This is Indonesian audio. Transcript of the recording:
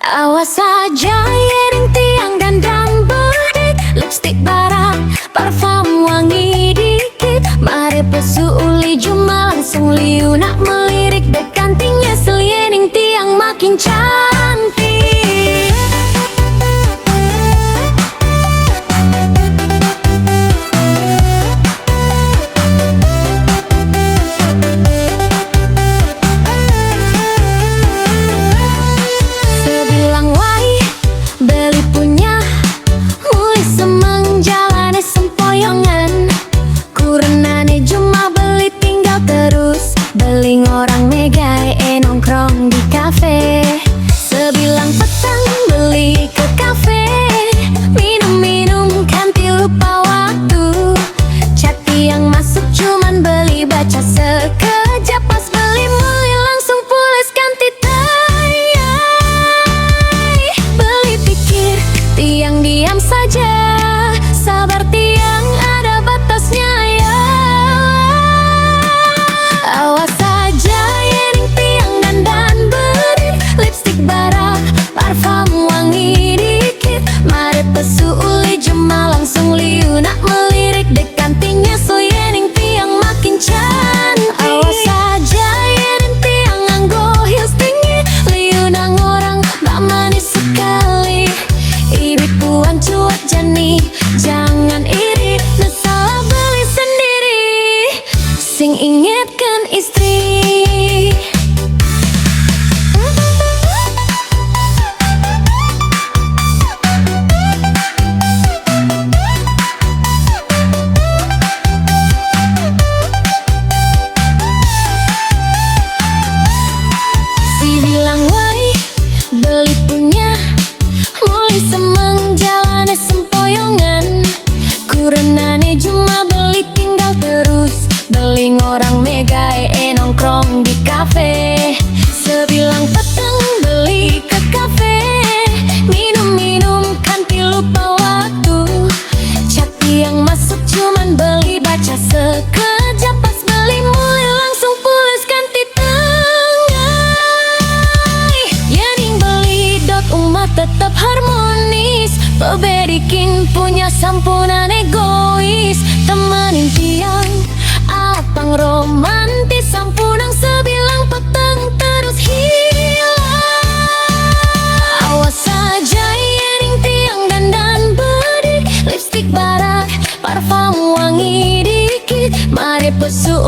Awas saja iring tiang dan bedik, lipstick barang, parfum wangi dikit. Mari pesu uli juma langsung liu nak melirik, dekantingnya seliening tiang makin cantik. Orang megai nongkrong di kafe, sebilang petang beli ke kafe, minum-minum kanti lupa waktu. Cati yang masuk cuman beli baca sekejap, pas beli mulai langsung pules kanti tayai. Beli pikir tiang diam saja, sabar tiang ada batasnya ya. Awas parfum wangi dikit. Mari pesu uli jema langsung liu nak melirik, dekantingnya so yening tiang makin cantik. Awas saja yening tiang nganggo heels tinggi, liu nang orang mbak manis sekali. Iri puan cuat jani, jangan iri, salah beli sendiri, sing ingatkan istri. Beli punya, mulai semang jalane sempoyongan. Kurenane cuma beli tinggal terus, beli orang megai nongkrong di kafe. Sebilang petang beli ke kafe, minum-minum kanti lupa waktu. Cati yang masuk cuman beli baca sekejap, pas beli mulai langsung pules kanti tetap harmonis. Peberikin punya sampunan egois, temanin tiang apang romantis, sampunang sebilang petang terus hilang. Awas saja yening tiang dandan bedik, lipstick barak, parfum wangi dikit. Mari pesu